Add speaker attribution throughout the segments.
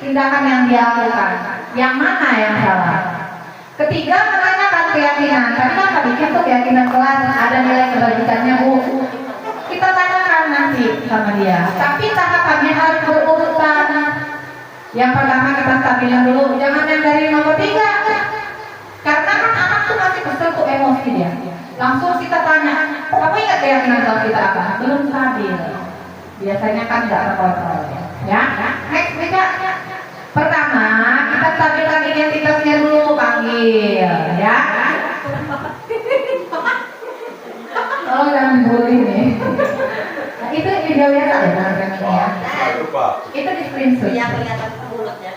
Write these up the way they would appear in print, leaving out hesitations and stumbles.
Speaker 1: tindakan yang dia lakukan. Yang mana yang salah? Ketiga, menanyakan keyakinan. Tadi kan tadi itu keyakinan kelas ada nilai kebajikannya Bu. Kita tanyakan nanti sama dia. Tapi tahapannya harus berurutan. Yang pertama kita stabilin dulu, jangan yang dari nomor 3. Karena kan anak tuh masih kesel tuh emosi dia. Langsung kita tanya, kamu ingat keyakinan kelas kita apa? Belum stabil. Biasanya kan nggak terkontrol ya. Next beda. Pertama kita stabilkan identitasnya dulu, panggil ya. Oh jangan bully nih. Nah, itu video biasa ya teman-teman ya. Itu di screenshot.
Speaker 2: Yang kelihatan mulutnya.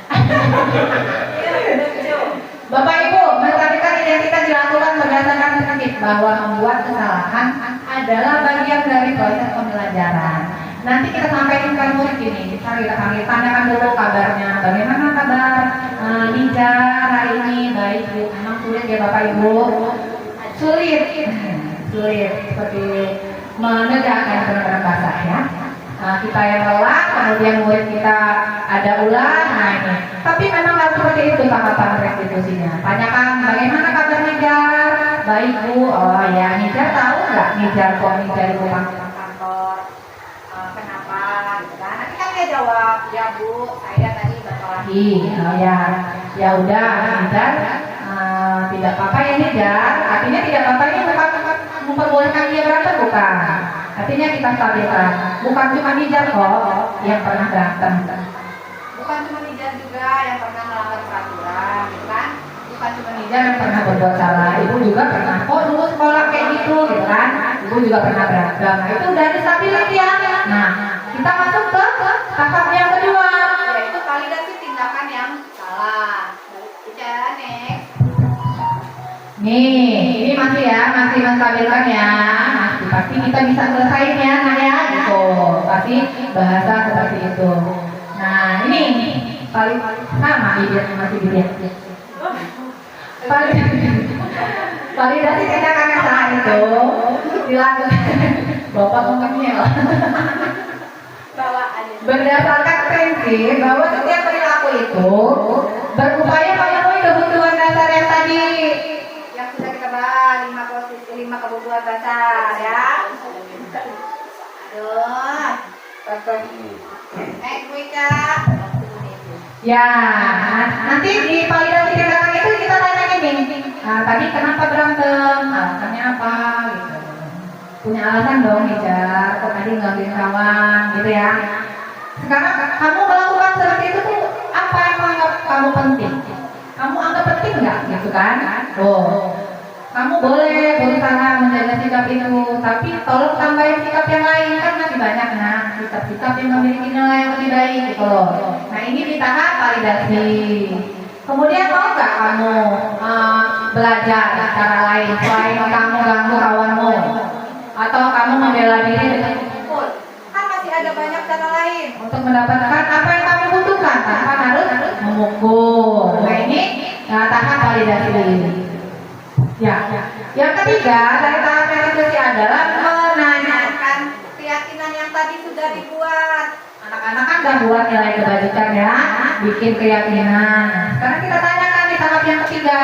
Speaker 1: Bapak Ibu, menstabilkan identitas dilakukan berdasarkan prinsip bahwa membuat kesalahan adalah bagian dari proses pembelajaran. Nanti kita sampaikan ke murid ini, kita tanyakan dulu kabarnya, bagaimana kabar Nijar hari ini, baik Bu, memang sulit ya Bapak Ibu, sulit seperti menegakkan benar-benar basah ya. Kita yang lelah, kemudian murid kita ada ulah, nah ini. Tapi memang harus seperti itu tahapan restitusinya. Tanyakan bagaimana kabar Nijar, baik Bu, oh ya Nijar tahu nggak Nijar kok Nijar ibu kantor. Kenapa? Gitu kan? Nanti kan dia jawab, ya Bu, saya tadi berkelahi. Oh ya udah, Nijar tidak apa-apa ya Nijar. Artinya tidak apa-apa ini bukan memperbolehkan dia berantem bukan. Artinya kita stabilkan, bukan cuma Nijar kok yang pernah berantem. Bukan cuma Nijar juga yang pernah melanggar peraturan, gitu kan? Bukan cuma Nijar yang pernah berbuat salah. Ibu juga pernah kok dulu sekolah kayak gitu kan? Ibu juga pernah berantem. Nah, itu udah distabilis ya. Nah, kita masuk ke tahap yang kedua, yaitu validasi tindakan yang salah. Bicara next. Nih, ini masih menstabilkan ya. Pasti kita bisa selesaiin ya, nah ya, gitu. Pasti bahasa seperti itu. Nah, ini paling sama bibirnya masih bibir. Validasi tindakan yang salah itu dilakukan Bapak ngomongnya loh. Berdasarkan prinsip bahwa setiap perilaku itu berupaya memenuhi kebutuhan dasar yang tadi yang sudah kita bahas, 5 kebutuhan dasar ya. Aduh, next week ya. Nanti di validasi tindakan itu kita tanya ini. Tadi kenapa berantem? Alasannya apa? Gitu. Punya alasan dong, Nijar. Kok tadi ngambil kawan, gitu ya. Sekarang kamu melakukan seperti itu tuh apa yang menganggap kamu penting? Kamu anggap penting nggak, gitu kan? Kamu boleh berusaha menjaga sikap itu, tapi tolong tambahin sikap yang lain, kan masih banyak nah sikap-sikap yang memiliki nilai yang lebih baik gitu loh. Nah ini di tahap validasi. Kemudian mau nggak kamu belajar cara lain selain kamu ganggu kawanmu, atau kamu membela diri dengan memukul? Kan masih ada banyak cara lain untuk mendapatkan apa yang kamu butuhkan tanpa harus memukul. Nah ini tahap validasi. Ya. Yang ketiga dari tahap restitusi adalah menanyakan keyakinan yang tadi sudah dibuat. Anak-anak kan udah buat nilai kebajikan ya, bikin keyakinan. Sekarang kita tanyakan di tahap yang ketiga.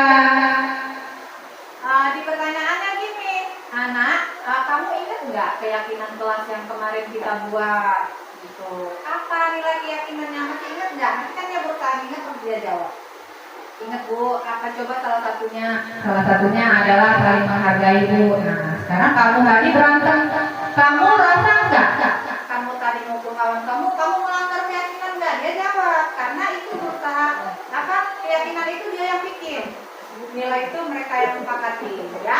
Speaker 1: Di pertanyaannya gini, anak, kamu ingat nggak keyakinan kelas yang kemarin kita buat? Gitu. Apa nilai keyakinannya? Masih ingat nggak? Nanti kan dia berusaha ingat terus dia jawab. Ingat Bu, apa coba salah satunya? Salah satunya adalah saling menghargai Bu. Nah, sekarang kamu tadi berantem, kamu rasa nggak? Kamu tadi mukul kawan kamu melanggar keyakinan nggak? Dia jawab, karena itu berusaha apa? Keyakinan itu dia yang bikin. Nilai itu mereka yang sepakati, ya.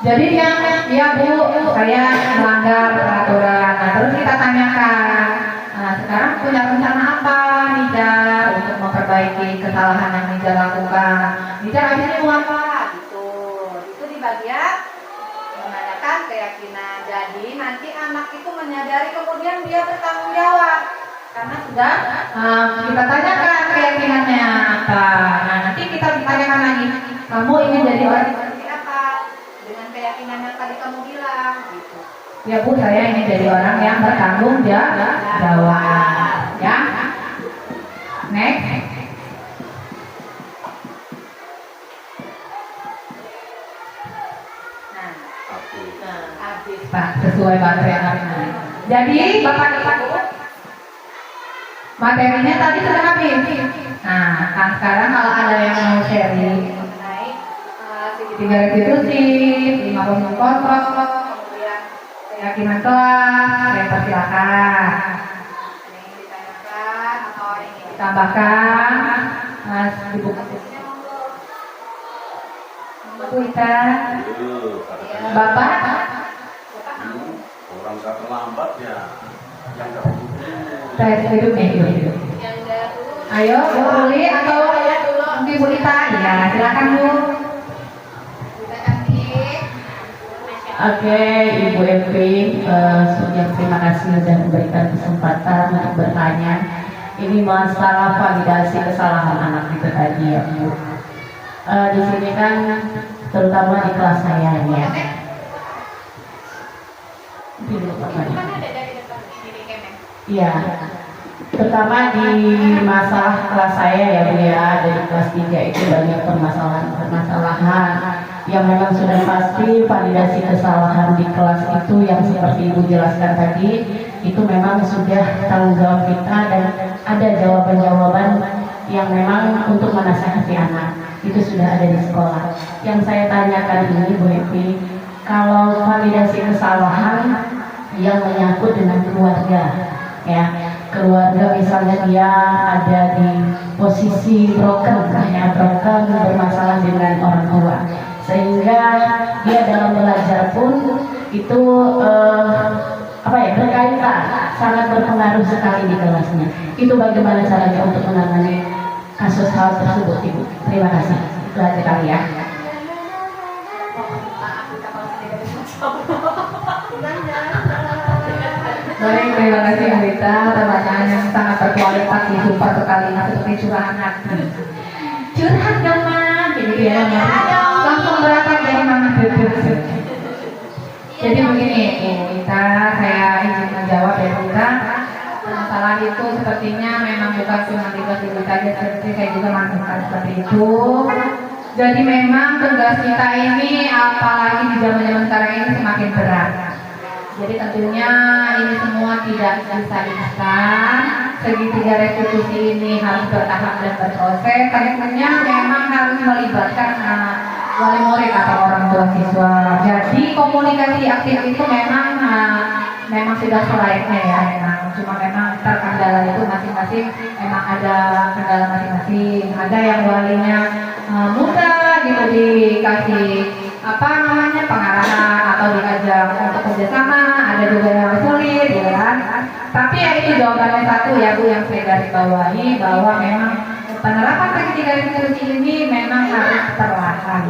Speaker 1: Jadi ya Bu, saya melanggar peraturan. Nah, terus kita tanyakan. Nah, sekarang punya rencana apa Nijar untuk memperbaiki kesalahan yang Nijar lakukan? Nijar habisnya mau apa? Gitu. Itu di bagian menanyakan keyakinan. Jadi nanti anak itu menyadari kemudian dia bertanggung jawab karena sudah kita tanyakan keyakinannya apa. Nah, nanti kita tanyakan lagi. Kamu ingin jadi orang seperti apa? Dengan keyakinan yang tadi kamu bilang. Gitu. Ya Bu, saya ingin jadi orang yang bertanggung jawab. Ya. Next. Jadi Bapak Ibu, materinya tadi sudah habis. Nah, kan sekarang kalau ada yang mau sharing mengenai segitiga restitusi, 5 pembunuh kontrol, kemudian keyakinan kelas, saya persilakan. Ada yang ditanyakan atau ada yang ditambahkan, Mas dibuka sesinya monggo. Bu Ita, Bapak,
Speaker 2: orang nggak terlambat ya, yang dahulu.
Speaker 1: saya hidup. Ayo, Bu Ruli atau mungkin Bu Ita? Ya, silakan Bu.
Speaker 3: Oke, Ibu Evi, terima kasih sudah memberikan kesempatan untuk bertanya. Ini masalah validasi kesalahan anak itu tadi ya Bu. Di sini kan terutama di kelas saya ya. Iya, terutama di masalah kelas saya ya Bu ya, dari kelas 3 itu banyak permasalahan yang memang sudah pasti validasi kesalahan di kelas itu yang seperti Ibu jelaskan tadi, itu memang sudah tanggung jawab kita dan ada jawaban-jawaban yang memang untuk menasihati anak, itu sudah ada di sekolah. Yang saya tanyakan ini Bu Evi, kalau validasi kesalahan yang menyangkut dengan keluarga, ya keluarga misalnya dia ada di posisi broken, bermasalah dengan orang tua, sehingga dia dalam belajar pun itu berkaitan, sangat berpengaruh sekali di kelasnya. Itu bagaimana caranya untuk menangani kasus hal tersebut, Ibu? Terima kasih. Itu aja kali ya.
Speaker 1: Baik, terima kasih Bu Ita, pertanyaan yang sangat berkualitas di Super Kalina seperti curahan hati. Curhat dong Mak, gitu ya, langsung berangkat dari Mama Bebek. Jadi begini Bu Ita, saya izin menjawab ya Bu Ita. Masalah itu sepertinya memang bukan cuma tugas Ibu Ita saja, seperti saya juga merasakan seperti itu. Jadi memang tugas kita ini, apalagi di zaman-zaman sekarang ini, semakin berat. Jadi tentunya ini semua tidak bisa instan. Segitiga restitusi ini harus bertahap dan berproses. Tentunya memang harus melibatkan wali murid atau orang tua siswa. Jadi komunikasi aktif itu memang sudah selayaknya ya. Cuma memang terkendala itu masing-masing, memang ada kendala masing-masing. Ada yang walinya mudah gitu dikasih pengarahan atau diajak untuk kerjasama, ada juga yang sulit ya kan. Tapi ya itu jawabannya satu ya Bu, yang saya garis bawahi, bahwa memang penerapan segitiga restitusi ini memang harus perlahan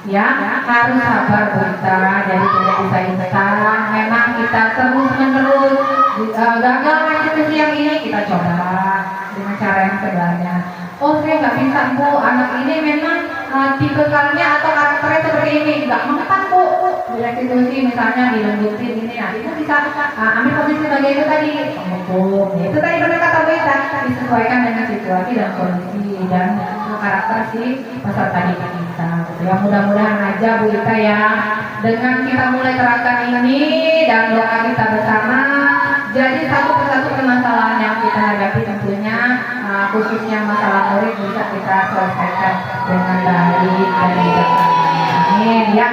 Speaker 1: ya, harus sabar Bu Ita. Jadi tidak bisa instan, memang kita terus menerus gagal restitusi yang ini kita coba dengan cara yang sebenarnya. Oh saya nggak bisa Bu, anak ini memang tipikalnya atau karakternya seperti ini, nggak mempan Bu. Di restitusi misalnya dilanjutin ini, nah itu bisa ambil posisi sebagai itu tadi penghukum. Itu tadi benar kata Bu Ita, disesuaikan dengan situasi dan kondisi dan karakter si peserta didik kita. Ya mudah-mudahan aja Bu Ita ya, dengan kita mulai terapkan ini dan doa kita bersama, jadi satu persatu permasalahan yang kita hadapi tentunya khususnya masalah murid bisa kita selesaikan dengan baik dan bijaksana. Amin ya.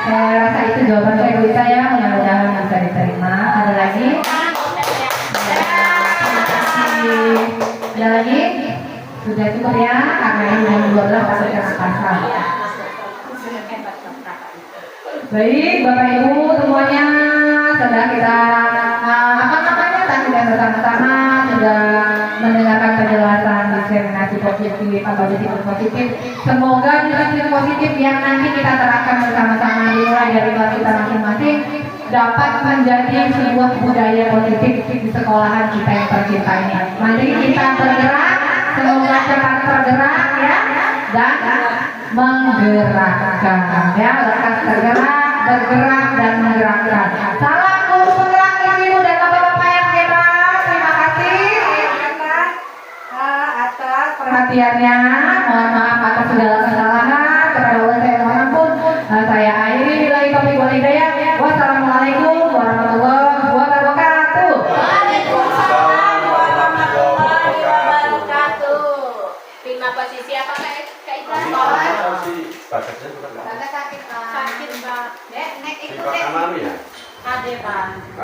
Speaker 1: Saya rasa itu jawaban saya Bu Ita ya, mudah-mudahan bisa diterima. Ada lagi? Ada lagi? Sudah cukup ya, karena ini jam 12 masuk ke pasar. Baik, Bapak Ibu semuanya, sudah kita tadi dan bersama-sama sudah mendengarkan penjelasan diskriminasi positif atau disiplin positif. Semoga disiplin positif yang nanti kita terapkan bersama-sama mulai dari kelas kita masing-masing dapat menjadi sebuah budaya positif di sekolahan kita yang tercinta ini. Mari kita bergerak, semoga cepat tergerak ya, dan menggerakkan ya, lekas tergerak, bergerak dan menggerakkan. Salam guru penggerak ibu dan bapak-bapak yang hebat. Terima kasih atas perhatiannya. Mohon maaf atas segala kesalahan. Kepada Allah saya mohon ampun. Saya akhiri bila taufiq wal hidayah. Wassalamualaikum warahmatullahi wabarakatuh. sekolah.
Speaker 2: Si bagasnya bukan.
Speaker 1: Bagas sakit, Pak.
Speaker 4: Sakit, Mbak.
Speaker 1: Dek, naik
Speaker 2: Si
Speaker 1: ikut
Speaker 2: Pak
Speaker 1: dek.
Speaker 2: Kanami ya.
Speaker 4: Ade, Pak.